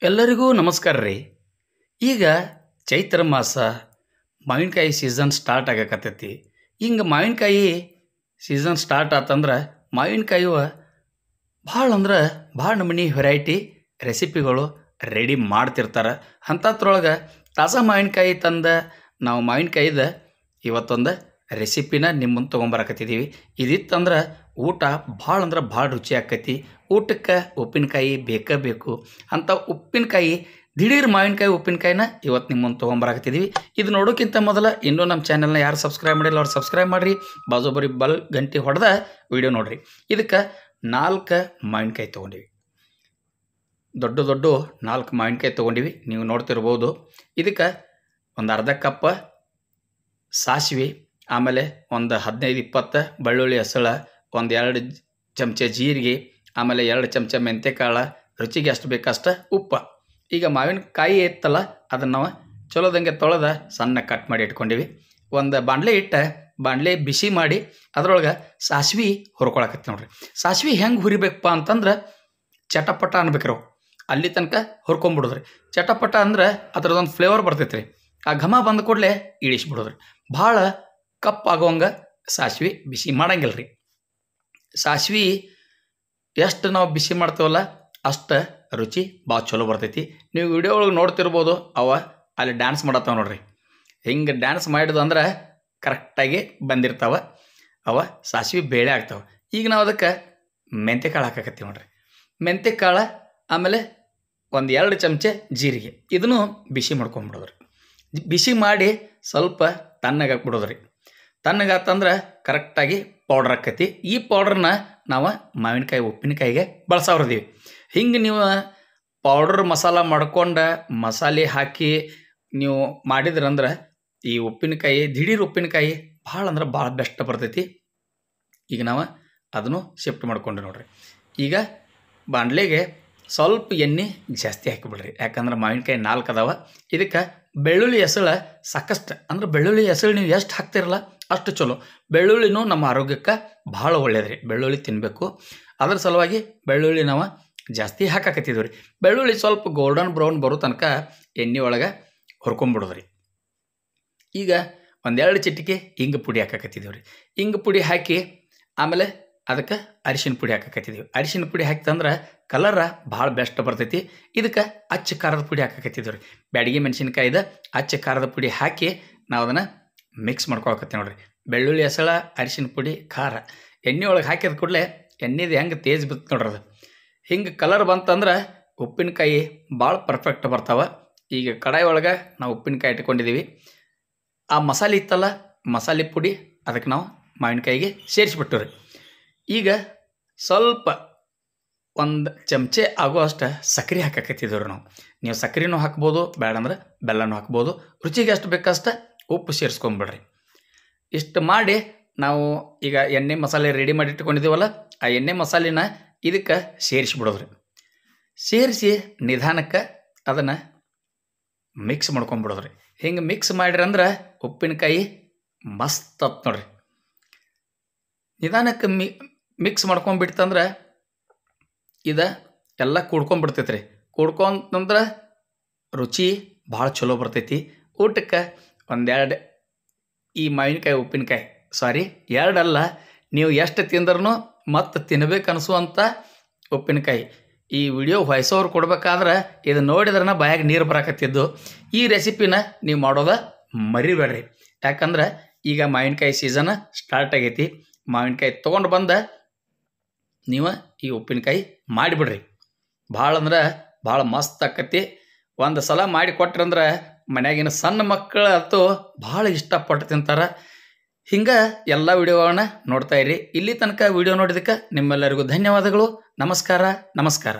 ಎಲ್ಲರಿಗೂ ನಮಸ್ಕಾರ ರೀ. ಈಗ ಚೈತ್ರ ಮಾಸ ಮಾವಿನಕಾಯಿ ಸೀಸನ್ ಸ್ಟಾರ್ಟ್ ಆಗಕತ್ತೈತಿ. ಹಿಂಗೆ ಮಾವಿನಕಾಯಿ ಸೀಸನ್ ಸ್ಟಾರ್ಟ್ ಆತಂದ್ರೆ ಮಾವಿನಕಾಯಿ ಭಾಳ ನಮೂನಿ ವೆರೈಟಿ ರೆಸಿಪಿಗಳು ರೆಡಿ ಮಾಡ್ತಿರ್ತಾರೆ. ಅಂಥದ್ರೊಳಗೆ ತಾಜಾ ಮಾವಿನಕಾಯಿ ನಾವು ಮಾವಿನಕಾಯಿದ ಇವತ್ತೊಂದು ರೆಸಿಪಿನ ನಿಮ್ಮ ಮುಂದೆ ತೊಗೊಂಬರಕತ್ತಿದ್ದೀವಿ. ಇದಿತ್ತಂದ್ರೆ ಊಟ ಭಾಳ ರುಚಿ ಆಕೈತಿ. ಊಟಕ್ಕೆ ಉಪ್ಪಿನಕಾಯಿ ಬೇಕೇ ಬೇಕು. ಅಂಥ ಉಪ್ಪಿನಕಾಯಿ ದಿಢೀರ್ ಮಾವಿನಕಾಯಿ ಉಪ್ಪಿನಕಾಯಿನ ಇವತ್ತು ನಿಮ್ಮ ಮುಂದೆ ತೊಗೊಂಬರಕತ್ತಿದ್ದೀವಿ. ಇದು ನೋಡೋಕ್ಕಿಂತ ಮೊದಲು ಇನ್ನೂ ನಮ್ಮ ಚಾನಲ್ನ ಯಾರು ಸಬ್ಸ್ಕ್ರೈಬ್ ಮಾಡಿಲ್ಲ ಅವ್ರು ಸಬ್ಸ್ಕ್ರೈಬ್ ಮಾಡಿರಿ. ಬಾಜು ಬಲ್ ಗಂಟೆ ಹೊಡೆದ ವಿಡಿಯೋ ನೋಡಿರಿ. ಇದಕ್ಕೆ 4 ಮಾವಿನಕಾಯಿ ತೊಗೊಂಡಿವಿ. ದೊಡ್ಡ 4 ಮಾವಿನಕಾಯಿ ತೊಗೊಂಡಿವಿ. ನೀವು ನೋಡ್ತಿರ್ಬೋದು. ಇದಕ್ಕೆ ಒಂದು ಅರ್ಧ ಕಪ್ ಸಾಸಿವೆ, ಆಮೇಲೆ ಒಂದು 15-20 ಬೆಳ್ಳುಳ್ಳಿ ಹೆಸಳು, ಒಂದು 2 ಚಮಚ ಜೀರಿಗೆ, ಆಮೇಲೆ 2 ಚಮಚ ಮೆಂತ್ಯಕಾಳು, ರುಚಿಗೆ ಎಷ್ಟು ಬೇಕಷ್ಟು ಉಪ್ಪು. ಈಗ ಮಾವಿನಕಾಯಿ ಇತ್ತಲ್ಲ ಅದನ್ನು ನಾವು ಚಲೋದಂಗೆ ತೊಳೆದ ಸಣ್ಣ ಕಟ್ ಮಾಡಿ ಇಟ್ಕೊಂಡಿವಿ. ಒಂದು ಬಾಣಲೆ ಬಿಸಿ ಮಾಡಿ ಅದ್ರೊಳಗೆ ಸಾಸಿವೆ ಹುರ್ಕೊಳಕತ್ತಿ ನೋಡ್ರಿ. ಸಾಸಿವೆ ಹೆಂಗೆ ಹುರಿಬೇಕಪ್ಪ ಅಂತಂದ್ರೆ ಚಟಪಟ ಅನ್ಬೇಕ್ರಿ. ಅಲ್ಲಿ ತನಕ ಹುರ್ಕೊಂಬಿಡೋದ್ರಿ. ಚಟಪಟ ಅಂದ್ರೆ ಅದ್ರದ್ದೊಂದು ಫ್ಲೇವರ್ ಬರ್ತೈತೆ ರೀ. ಆ ಘಮ ಬಂದ ಕೂಡಲೇ ಇಳಿಸ್ಬಿಡೋದ್ರಿ. ಭಾಳ ಕಪ್ಪಾಗುವಂಗೆ ಸಾಸಿವೆ ಬಿಸಿ ಮಾಡಂಗಿಲ್ಲ ರೀ. ಸಾಸಿವೆ ಎಷ್ಟು ನಾವು ಬಿಸಿ ಮಾಡ್ತೇವಲ್ಲ ಅಷ್ಟು ರುಚಿ ಭಾಳ ಚಲೋ ಬರ್ತೈತಿ. ನೀವು ವಿಡಿಯೋ ಒಳಗೆ ನೋಡ್ತಿರ್ಬೋದು. ಅಲ್ಲಿ ಡ್ಯಾನ್ಸ್ ಮಾಡತ್ತವ ನೋಡ್ರಿ. ಹಿಂಗೆ ಡ್ಯಾನ್ಸ್ ಮಾಡಿದ್ವು ಅಂದ್ರೆ ಕರೆಕ್ಟಾಗಿ ಬಂದಿರ್ತಾವೆ. ಸಾಸಿವೆ ಬೇಳೆ ಆಗ್ತಾವೆ. ಈಗ ನಾವು ಅದಕ್ಕೆ ಮೆಂತ್ಯಕಾಳು ಹಾಕಕತ್ತೀವಿ ನೋಡ್ರಿ. ಮೆಂತ್ಯಕಾಳು, ಆಮೇಲೆ ಒಂದು 2 ಚಮಚ ಜೀರಿಗೆ, ಇದನ್ನು ಬಿಸಿ ಮಾಡ್ಕೊಂಬಿಡೋದ್ರಿ. ಬಿಸಿ ಮಾಡಿ ಸ್ವಲ್ಪ ತಣ್ಣಗಾಕ್ಬಿಡೋದ್ರಿ. ತಣ್ಣಗಾತಂದ್ರೆ ಕರೆಕ್ಟಾಗಿ ಪೌಡ್ರ್ ಆಕೈತಿ. ಈ ಪೌಡ್ರನ್ನ ನಾವು ಮಾವಿನಕಾಯಿ ಉಪ್ಪಿನಕಾಯಿಗೆ ಬಳಸೋರಿದ್ದೀವಿ. ಹಿಂಗೆ ನೀವು ಪೌಡ್ರ್ ಮಸಾಲ ಮಾಡ್ಕೊಂಡು ಮಸಾಲೆ ಹಾಕಿ ನೀವು ಮಾಡಿದ್ರಂದ್ರೆ ಈ ಉಪ್ಪಿನಕಾಯಿ ದಿಢೀರ್ ಉಪ್ಪಿನಕಾಯಿ ಭಾಳ ಬೆಸ್ಟ್ ಬರ್ತೈತಿ. ಈಗ ನಾವು ಅದನ್ನು ಶಿಫ್ಟ್ ಮಾಡ್ಕೊಂಡ್ರಿ ನೋಡ್ರಿ. ಈಗ ಬಾಣಲೆಗೆ ಸ್ವಲ್ಪ ಎಣ್ಣೆ ಜಾಸ್ತಿ ಹಾಕಿಬಿಡ್ರಿ. ಯಾಕಂದ್ರೆ ಮಾವಿನಕಾಯಿ 4 ಅದಾವ. ಇದಕ್ಕೆ ಬೆಳ್ಳುಳ್ಳಿ ಹೆಸಳು ಸಾಕಷ್ಟು, ಅಂದ್ರೆ ಬೆಳ್ಳುಳ್ಳಿ ಹೆಸಳು ನೀವು ಎಷ್ಟು ಹಾಕ್ತಿರಲ್ಲ ಅಷ್ಟು ಚಲೋ. ಬೆಳ್ಳುಳ್ಳಿನೂ ನಮ್ಮ ಆರೋಗ್ಯಕ್ಕೆ ಭಾಳ ಒಳ್ಳೇದ್ರಿ. ಬೆಳ್ಳುಳ್ಳಿ ತಿನ್ನಬೇಕು. ಅದ್ರ ಸಲುವಾಗಿ ಬೆಳ್ಳುಳ್ಳಿ ನಾವು ಜಾಸ್ತಿ ಹಾಕಕತ್ತಿದ್ವಿ ರೀ. ಬೆಳ್ಳುಳ್ಳಿ ಸ್ವಲ್ಪ ಗೋಲ್ಡನ್ ಬ್ರೌನ್ ಬರೋ ತನಕ ಎಣ್ಣೆ ಒಳಗೆ ಹುರ್ಕೊಂಬಿಡೋದ್ರಿ. ಈಗ 1-2 ಚಿಟಿಕೆ ಹಿಂಗೆ ಪುಡಿ ಹಾಕಕತ್ತಿದ್ದೀವಿ ರೀ. ಹಿಂಗೆ ಪುಡಿ ಹಾಕಿ ಆಮೇಲೆ ಅದಕ್ಕೆ ಅರಿಶಿನ ಪುಡಿ ಹಾಕಕತ್ತಿದ್ದೀವಿ. ಅರಿಶಿನ ಪುಡಿ ಹಾಕ್ತಂದ್ರೆ ಕಲರ ಭಾಳ ಬೆಸ್ಟ್ ಬರ್ತೈತಿ. ಇದಕ್ಕೆ ಅಚ್ಚ ಖಾರದ ಪುಡಿ ಹಾಕಕತ್ತಿದ್ದೀವಿ ರೀ. ಬ್ಯಾಡಗಿ ಮೆಣಸಿನ್ಕಾಯ್ದು ಅಚ್ಚ ಖಾರದ ಪುಡಿ ಹಾಕಿ ನಾವು ಅದನ್ನು ಮಿಕ್ಸ್ ಮಾಡ್ಕೊಳಕತ್ತೀವಿ ನೋಡ್ರಿ. ಬೆಳ್ಳುಳ್ಳಿ ಹೆಸಳ, ಅರಿಶಿನ ಪುಡಿ, ಖಾರ ಎಣ್ಣೆ ಒಳಗೆ ಹಾಕಿದ ಕೂಡಲೇ ಎಣ್ಣೆದು ಹೆಂಗೆ ತೇಜ್ ಬಿತ್ತು ನೋಡ್ರಿ. ಅದು ಹಿಂಗೆ ಕಲರ್ ಬಂತಂದ್ರೆ ಉಪ್ಪಿನಕಾಯಿ ಭಾಳ ಪರ್ಫೆಕ್ಟ್ ಬರ್ತಾವೆ. ಈಗ ಕಡಾಯಿ ಒಳಗೆ ನಾವು ಉಪ್ಪಿನಕಾಯಿ ಇಟ್ಕೊಂಡಿದ್ದೀವಿ. ಆ ಮಸಾಲೆ ಇತ್ತಲ್ಲ, ಮಸಾಲೆ ಪುಡಿ ಅದಕ್ಕೆ ನಾವು ಮಾವಿನಕಾಯಿಗೆ ಸೇರಿಸ್ಬಿಟ್ಟು ರೀ. ಈಗ ಸ್ವಲ್ಪ 1 ಚಮಚೆ ಆಗುವಷ್ಟು ಸಕ್ಕರೆ ಹಾಕಕತ್ತಿದ್ದೀವಿ ನಾವು. ನೀವು ಸಕ್ಕರೆನೂ ಹಾಕ್ಬೋದು, ಬೇಡಂದ್ರೆ ಬೆಲ್ಲನೂ ಹಾಕ್ಬೋದು. ರುಚಿಗೆ ಎಷ್ಟು ಬೇಕಷ್ಟು ಉಪ್ಪು ಸೇರಿಸ್ಕೊಂಬಿಡ್ರಿ. ಇಷ್ಟು ಮಾಡಿ ನಾವು ಈಗ ಎಣ್ಣೆ ಮಸಾಲೆ ರೆಡಿ ಮಾಡಿ ಇಟ್ಕೊಂಡಿದ್ದೀವಲ್ಲ, ಆ ಎಣ್ಣೆ ಮಸಾಲೆನ ಇದಕ್ಕೆ ಸೇರಿಸ್ಬಿಡೋದ್ರಿ. ಸೇರಿಸಿ ನಿಧಾನಕ್ಕೆ ಅದನ್ನು ಮಿಕ್ಸ್ ಮಾಡ್ಕೊಂಬಿಡೋದ್ರಿ. ಹಿಂಗೆ ಮಿಕ್ಸ್ ಮಾಡಿರಂದ್ರೆ ಉಪ್ಪಿನಕಾಯಿ ಮಸ್ತ್ ಆತ್ ನೋಡ್ರಿ. ನಿಧಾನಕ್ಕೆ ಮಿಕ್ಸ್ ಮಾಡ್ಕೊಂಬಿಡ್ತಂದ್ರೆ ಇದು ಎಲ್ಲ ಕೂಡ್ಕೊಂಡ್ಬಿಡ್ತೈತೆ ರೀ. ಕೂಡ್ಕೊಂತಂದ್ರೆ ರುಚಿ ಭಾಳ ಚಲೋ ಬರ್ತೈತಿ. ಊಟಕ್ಕೆ 1-2 ಈ ಮಾವಿನಕಾಯಿ ಉಪ್ಪಿನಕಾಯಿ 2 ಅಲ್ಲ, ನೀವು ಎಷ್ಟು ತಿಂದ್ರೂ ಮತ್ತೆ ತಿನ್ಬೇಕು ಅನಿಸುವಂಥ ಉಪ್ಪಿನಕಾಯಿ. ಈ ವಿಡಿಯೋ ವಾಯ್ಸೋರು ಕೊಡ್ಬೇಕಾದ್ರೆ ಇದು ನೋಡಿದ್ರೆ ಬಾಯಾಗ ನೀರು ಬರಾಕತ್ತಿದ್ದು. ಈ ರೆಸಿಪಿನ ನೀವು ಮಾಡೋದ ಮರಿಬೇಡ್ರಿ. ಯಾಕಂದ್ರೆ ಈಗ ಮಾವಿನಕಾಯಿ ಸೀಸನ್ ಸ್ಟಾರ್ಟ್ ಆಗೈತಿ. ಮಾವಿನಕಾಯಿ ತೊಗೊಂಡು ಬಂದ ನೀವು ಈ ಉಪ್ಪಿನಕಾಯಿ ಮಾಡಿಬಿಡ್ರಿ. ಭಾಳ ಮಸ್ತ್ ಆಕತಿ. ಒಂದು ಸಲ ಮಾಡಿ ಕೊಟ್ರಂದ್ರೆ ಮನ್ಯಾಗಿನ ಸಣ್ಣ ಮಕ್ಕಳು ಅಂತೂ ಭಾಳ ಇಷ್ಟಪಟ್ಟು ತಿಂತಾರೆ. ಹಿಂಗೆ ಎಲ್ಲ ವಿಡಿಯೋಗಳನ್ನ ನೋಡ್ತಾ ಇರಿ. ಇಲ್ಲಿ ತನಕ ವಿಡಿಯೋ ನೋಡಿದಕ್ಕೆ ನಿಮ್ಮೆಲ್ಲರಿಗೂ ಧನ್ಯವಾದಗಳು. ನಮಸ್ಕಾರ.